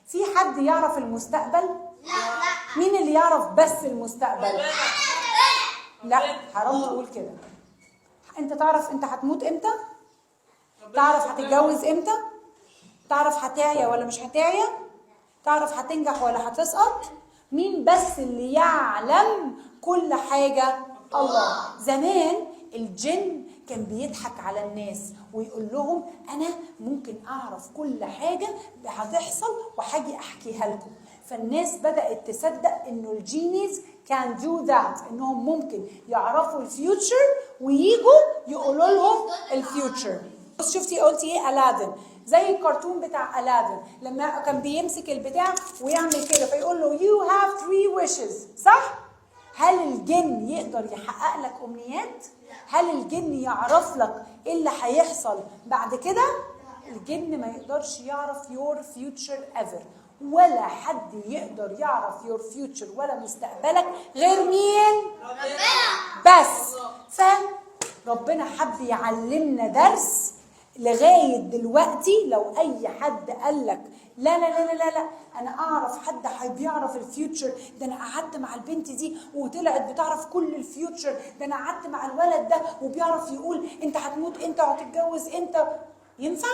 في حد يعرف المستقبل؟ لا. مين اللي يعرف بس المستقبل؟ لا، حرام تقول كده. انت تعرف انت هتموت امتى؟ تعرف هتتجوز امتى؟ تعرف هتعيا ولا مش هتعيا؟ تعرف هتنجح ولا هتسقط؟ مين بس اللي يعلم كل حاجة؟ الله. زمان الجن كان بيضحك على الناس ويقول لهم انا ممكن اعرف كل حاجة هتحصل وهاجي احكيها لكم. فالناس بدأت تصدق انه الجينيز كان دو ذات، انهم ممكن يعرفوا الفيوتشر وييجوا يقولوا لهم الفيوتشر. شفتي قلتي ايه؟ ألادن، زي الكرتون بتاع ألادن لما كان بيمسك البتاع ويعمل كده فيقول له you have 3 wishes، صح؟ هل الجن يقدر يحقق لك أمنيات؟ هل الجن يعرف لك ايه اللي هيحصل بعد كده؟ الجن ما يقدرش يعرف your future ever، ولا حد يقدر يعرف your future ولا مستقبلك غير مين؟ بس. فربنا حب يعلمنا درس لغاية دلوقتي. لو أي حد قال لك لا لا لا لا لا أنا أعرف حد بيعرف الفيوتشر، ده أنا قعدت مع البنت دي وطلعت بتعرف كل الفيوتشر، ده أنا قعدت مع الولد ده وبيعرف يقول أنت هتموت أنت وهتتجوز أنت، ينفع؟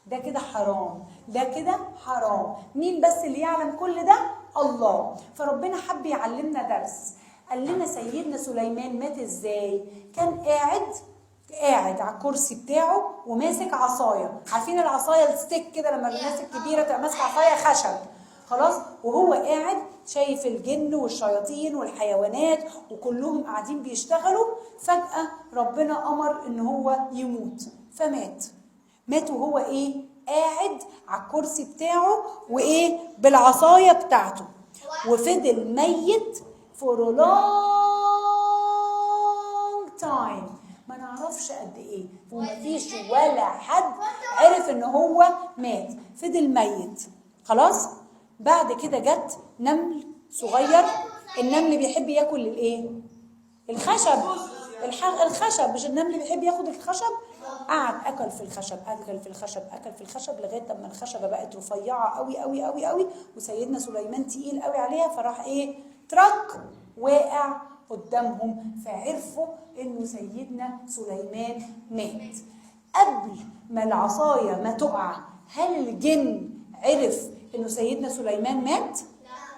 ده كده حرام، ده كده حرام. مين بس اللي يعلم كل ده؟ الله. فربنا حب يعلمنا درس. قال لنا سيدنا سليمان مات ازاي؟ كان قاعد على الكرسي بتاعه وماسك عصايه. عارفين العصايه الستيك كده لما الناس الكبيره تبقى ماسكه عصايه خشب، خلاص؟ وهو قاعد شايف الجن والشياطين والحيوانات وكلهم قاعدين بيشتغلوا. فجأة ربنا امر ان هو يموت، فمات. مات وهو ايه؟ قاعد على الكرسي بتاعه وايه؟ بالعصايه بتاعته، وفضل ميت for a long time، ما نعرفش قد ايه، ومفيش ولا حد عرف ان هو مات، فضل ميت. خلاص؟ بعد كده جت نمل صغير. النمل بيحب ياكل الايه؟ الخشب. الخشب، مش النمل بيحب ياخد الخشب؟ قعد اكل في الخشب، اكل في الخشب، اكل في الخشب، لغايه لما الخشبه بقت رفيعه قوي قوي قوي قوي، وسيدنا سليمان تقيل قوي عليها، فراح ايه؟ ترك واقع قدامهم، فعرفوا انه سيدنا سليمان مات. قبل ما العصايه ما تقع، هل الجن عرف انه سيدنا سليمان مات؟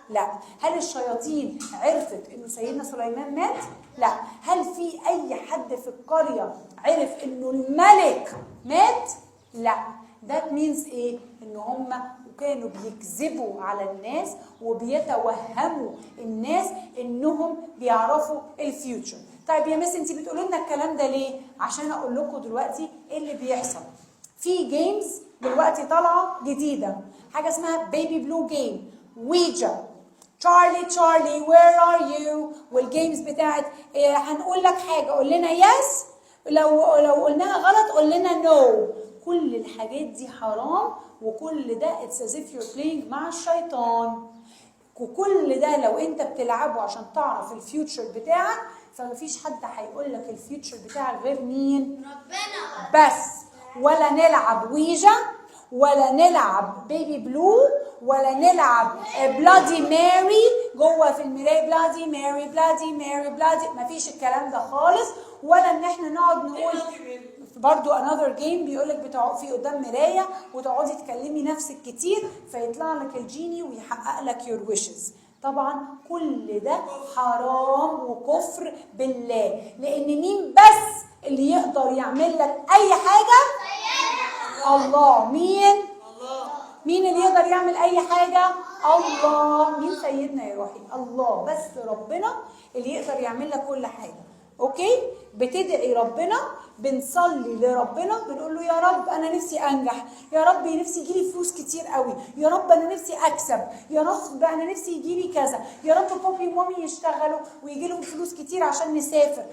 لا. هل الشياطين عرفت انه سيدنا سليمان مات؟ لا. هل في اي حد في القرية عرف انه الملك مات؟ لا. ده مينز ايه؟ ان هم كانوا بيكذبوا على الناس وبيتوهموا الناس انهم بيعرفوا الفيوتشر. طيب يا مس انتي بتقولوا لنا الكلام ده ليه؟ عشان اقول لكم دلوقتي ايه اللي بيحصل. في جيمز دلوقتي طالعه جديده، حاجه اسمها بيبي بلو جيم، ويجا، تشارلي وير ار يو، والجيمز بتاعت هنقول لك حاجه قول لنا يس، لو قلناها غلط قول لنا نو. كل الحاجات دي حرام، وكل ده اتس از اف يور بلاينج مع الشيطان. وكل ده لو انت بتلعبه عشان تعرف الفيوتشر بتاعك، فمفيش حد هيقول لك الفيوتشر بتاعك غير مين؟ ربنا بس. ولا نلعب ويجا، ولا نلعب بيبي بلو، ولا نلعب بلادي ماري جوه في المرايه، بلادي ماري بلادي ماري بلادي، مفيش الكلام ده خالص. ولا ان احنا نقعد نقول برضو another game بيقولك بتقعدي قدام مرايه وتقعدي تكلمي نفسك كتير فيطلع لك الجيني ويحقق لك your wishes. طبعا كل ده حرام وكفر بالله، لان مين بس اللي يقدر يعمل لك اي حاجه؟ الله. مين اللي يقدر يعمل اي حاجه؟ الله. مين سيدنا يا روحي؟ الله. بس ربنا اللي يقدر يعمل لك كل حاجه. اوكي؟ بتدعي ربنا، بنصلي لربنا، بنقول له يا رب انا نفسي انجح، يا رب نفسي يجيلي فلوس كتير قوي، يا رب انا نفسي اكسب، يا رب انا نفسي يجيلي كذا، يا رب بابي ومامي يشتغلوا ويجي لهم فلوس كتير عشان نسافر.